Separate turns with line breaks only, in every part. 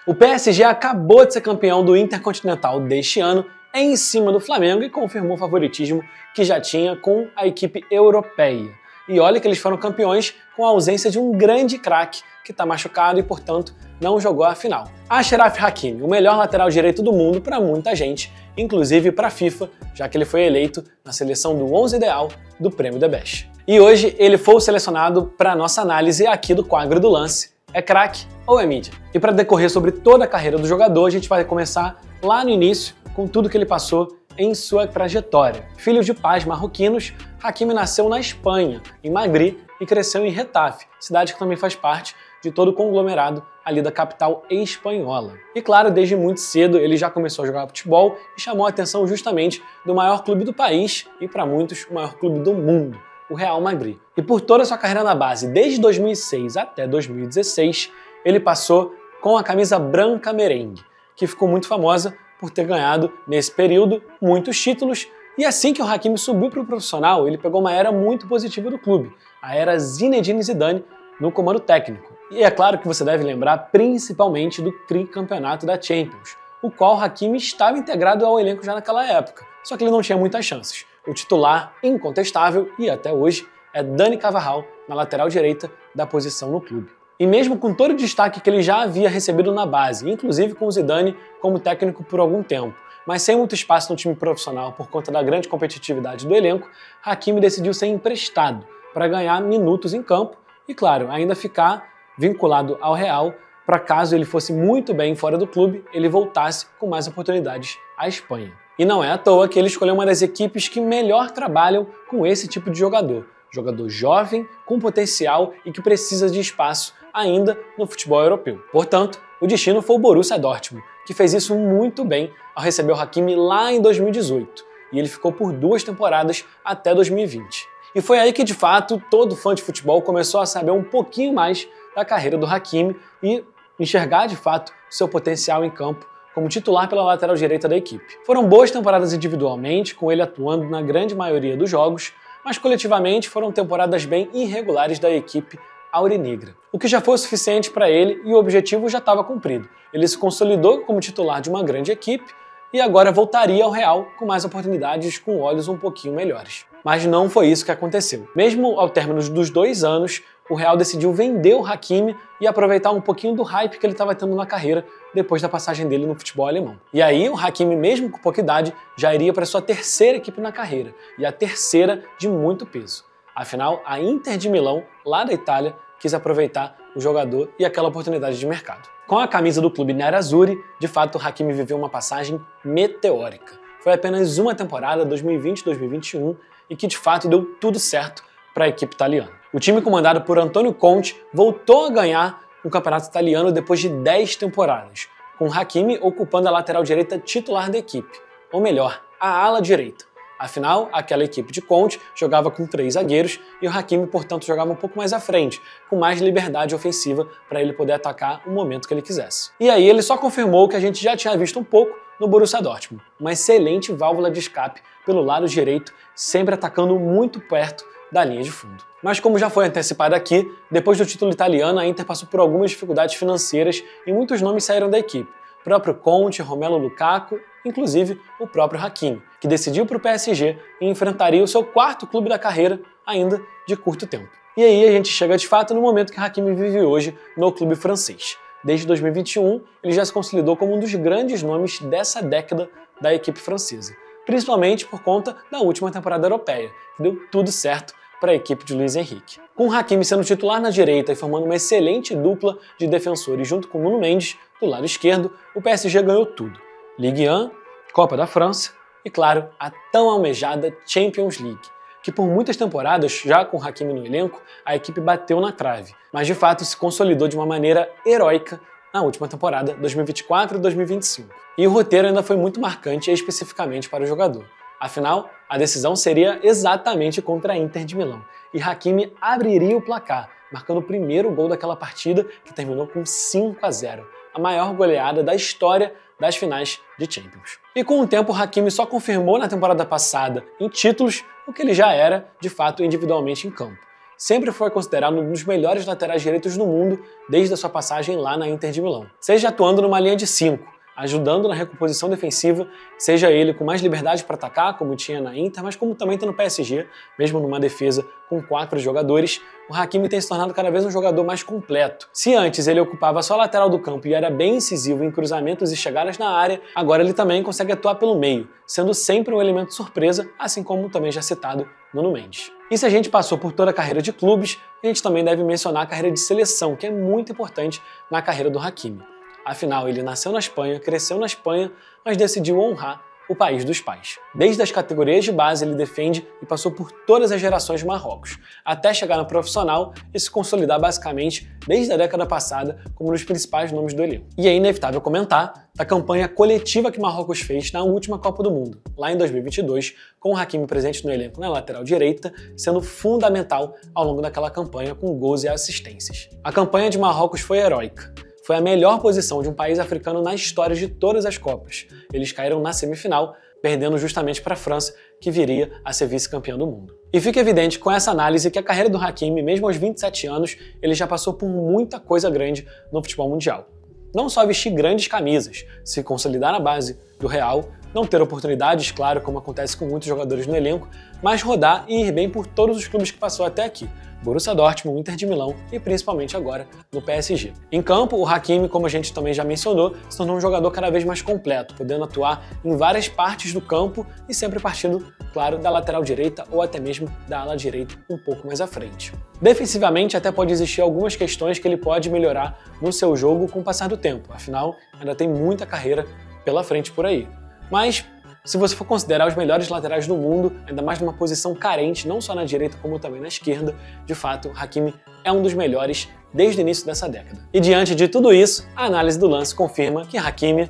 O PSG acabou de ser campeão do Intercontinental deste ano em cima do Flamengo e confirmou o favoritismo que já tinha com a equipe europeia. E olha que eles foram campeões com a ausência de um grande craque que está machucado e, portanto, não jogou a final. Achraf Hakimi, o melhor lateral direito do mundo para muita gente, inclusive para a FIFA, já que ele foi eleito na seleção do 11 ideal do Prêmio The Best. E hoje ele foi selecionado para nossa análise aqui do quadro do lance. É craque ou é mídia? E para decorrer sobre toda a carreira do jogador, a gente vai começar lá no início, com tudo que ele passou em sua trajetória. Filho de pais marroquinos, Hakimi nasceu na Espanha, em Madrid, e cresceu em Retafe, cidade que também faz parte de todo o conglomerado ali da capital espanhola. E claro, desde muito cedo ele já começou a jogar futebol e chamou a atenção justamente do maior clube do país e, para muitos, o maior clube do mundo, o Real Madrid. E por toda a sua carreira na base, desde 2006 até 2016, ele passou com a camisa branca merengue, que ficou muito famosa por ter ganhado, nesse período, muitos títulos. E assim que o Hakimi subiu para o profissional, ele pegou uma era muito positiva do clube, a era Zinedine Zidane no comando técnico. E é claro que você deve lembrar principalmente do tricampeonato da Champions, o qual o Hakimi estava integrado ao elenco já naquela época, só que ele não tinha muitas chances. O titular incontestável, e até hoje, é Dani Carvajal, na lateral direita da posição no clube. E mesmo com todo o destaque que ele já havia recebido na base, inclusive com o Zidane como técnico por algum tempo, mas sem muito espaço no time profissional por conta da grande competitividade do elenco, Hakimi decidiu ser emprestado para ganhar minutos em campo e, claro, ainda ficar vinculado ao Real para caso ele fosse muito bem fora do clube, ele voltasse com mais oportunidades à Espanha. E não é à toa que ele escolheu uma das equipes que melhor trabalham com esse tipo de jogador. Jogador jovem, com potencial e que precisa de espaço ainda no futebol europeu. Portanto, o destino foi o Borussia Dortmund, que fez isso muito bem ao receber o Hakimi lá em 2018. E ele ficou por 2 temporadas até 2020. E foi aí que, de fato, todo fã de futebol começou a saber um pouquinho mais da carreira do Hakimi e enxergar, de fato, seu potencial em campo como titular pela lateral direita da equipe. Foram boas temporadas individualmente, com ele atuando na grande maioria dos jogos, mas coletivamente foram temporadas bem irregulares da equipe aurinegra. O que já foi o suficiente para ele e o objetivo já estava cumprido. Ele se consolidou como titular de uma grande equipe e agora voltaria ao Real com mais oportunidades, com olhos um pouquinho melhores. Mas não foi isso que aconteceu. Mesmo ao término dos 2 anos, o Real decidiu vender o Hakimi e aproveitar um pouquinho do hype que ele estava tendo na carreira depois da passagem dele no futebol alemão. E aí o Hakimi, mesmo com pouca idade, já iria para sua 3ª equipe na carreira, e a 3ª de muito peso. Afinal, a Inter de Milão, lá da Itália, quis aproveitar o jogador e aquela oportunidade de mercado. Com a camisa do clube nerazzurri, de fato o Hakimi viveu uma passagem meteórica. Foi apenas uma temporada, 2020-2021, e que de fato deu tudo certo para a equipe italiana. O time comandado por Antonio Conte voltou a ganhar um campeonato italiano depois de 10 temporadas, com o Hakimi ocupando a lateral direita titular da equipe, ou melhor, a ala direita. Afinal, aquela equipe de Conte jogava com 3 zagueiros e o Hakimi, portanto, jogava um pouco mais à frente, com mais liberdade ofensiva para ele poder atacar o momento que ele quisesse. E aí ele só confirmou o que a gente já tinha visto um pouco no Borussia Dortmund, uma excelente válvula de escape pelo lado direito, sempre atacando muito perto da linha de fundo. Mas como já foi antecipado aqui, depois do título italiano, a Inter passou por algumas dificuldades financeiras e muitos nomes saíram da equipe. O próprio Conte, Romelu Lukaku, inclusive o próprio Hakimi, que decidiu para o PSG e enfrentaria o seu 4º clube da carreira, ainda de curto tempo. E aí a gente chega de fato no momento que Hakimi vive hoje no clube francês. Desde 2021, ele já se consolidou como um dos grandes nomes dessa década da equipe francesa, principalmente por conta da última temporada europeia, que deu tudo certo para a equipe de Luiz Henrique. Com o Hakimi sendo titular na direita e formando uma excelente dupla de defensores junto com Nuno Mendes, do lado esquerdo, o PSG ganhou tudo. Ligue 1, Copa da França e, claro, a tão almejada Champions League, que por muitas temporadas, já com o Hakimi no elenco, a equipe bateu na trave, mas de fato se consolidou de uma maneira heróica na última temporada, 2024-2025. E o roteiro ainda foi muito marcante especificamente para o jogador. Afinal, a decisão seria exatamente contra a Inter de Milão, e Hakimi abriria o placar, marcando o primeiro gol daquela partida, que terminou com 5-0, a maior goleada da história das finais de Champions. E com o tempo, Hakimi só confirmou na temporada passada em títulos o que ele já era, de fato, individualmente em campo. sempre foi considerado um dos melhores laterais direitos do mundo desde a sua passagem lá na Inter de Milão. Seja atuando numa linha de 5, ajudando na recomposição defensiva, seja ele com mais liberdade para atacar, como tinha na Inter, mas como também tem no PSG, mesmo numa defesa com 4 jogadores, o Hakimi tem se tornado cada vez um jogador mais completo. Se antes ele ocupava só a lateral do campo e era bem incisivo em cruzamentos e chegadas na área, agora ele também consegue atuar pelo meio, sendo sempre um elemento surpresa, assim como também já citado Nuno Mendes. E se a gente passou por toda a carreira de clubes, a gente também deve mencionar a carreira de seleção, que é muito importante na carreira do Hakimi. Afinal, ele nasceu na Espanha, cresceu na Espanha, mas decidiu honrar o país dos pais. Desde as categorias de base, ele defende e passou por todas as gerações de Marrocos, até chegar no profissional e se consolidar basicamente desde a década passada como um dos principais nomes do elenco. E é inevitável comentar da campanha coletiva que Marrocos fez na última Copa do Mundo, lá em 2022, com o Hakimi presente no elenco na lateral direita, sendo fundamental ao longo daquela campanha com gols e assistências. A campanha de Marrocos foi heróica. Foi a melhor posição de um país africano na história de todas as Copas. Eles caíram na semifinal, perdendo justamente para a França, que viria a ser vice-campeã do mundo. E fica evidente com essa análise que a carreira do Hakimi, mesmo aos 27 anos, ele já passou por muita coisa grande no futebol mundial. Não só vestir grandes camisas, se consolidar na base do Real, não ter oportunidades, claro, como acontece com muitos jogadores no elenco, mas rodar e ir bem por todos os clubes que passou até aqui. Borussia Dortmund, Inter de Milão e principalmente agora no PSG. Em campo, o Hakimi, como a gente também já mencionou, se tornou um jogador cada vez mais completo, podendo atuar em várias partes do campo e sempre partindo, claro, da lateral direita ou até mesmo da ala direita um pouco mais à frente. Defensivamente, até pode existir algumas questões que ele pode melhorar no seu jogo com o passar do tempo, afinal, ainda tem muita carreira pela frente por aí. Mas, se você for considerar os melhores laterais do mundo, ainda mais numa posição carente, não só na direita como também na esquerda, de fato, Hakimi é um dos melhores desde o início dessa década. E diante de tudo isso, a análise do lance confirma que Hakimi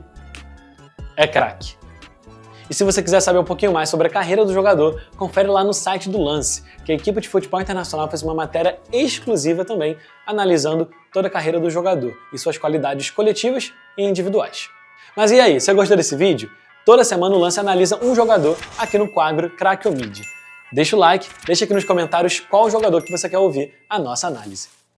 é craque. E se você quiser saber um pouquinho mais sobre a carreira do jogador, confere lá no site do Lance, que a equipe de futebol internacional fez uma matéria exclusiva também, analisando toda a carreira do jogador e suas qualidades coletivas e individuais. Mas e aí, você gostou desse vídeo? Toda semana o Lance analisa um jogador aqui no quadro Craque ou Mid. Deixa o like, deixa aqui nos comentários qual jogador que você quer ouvir a nossa análise.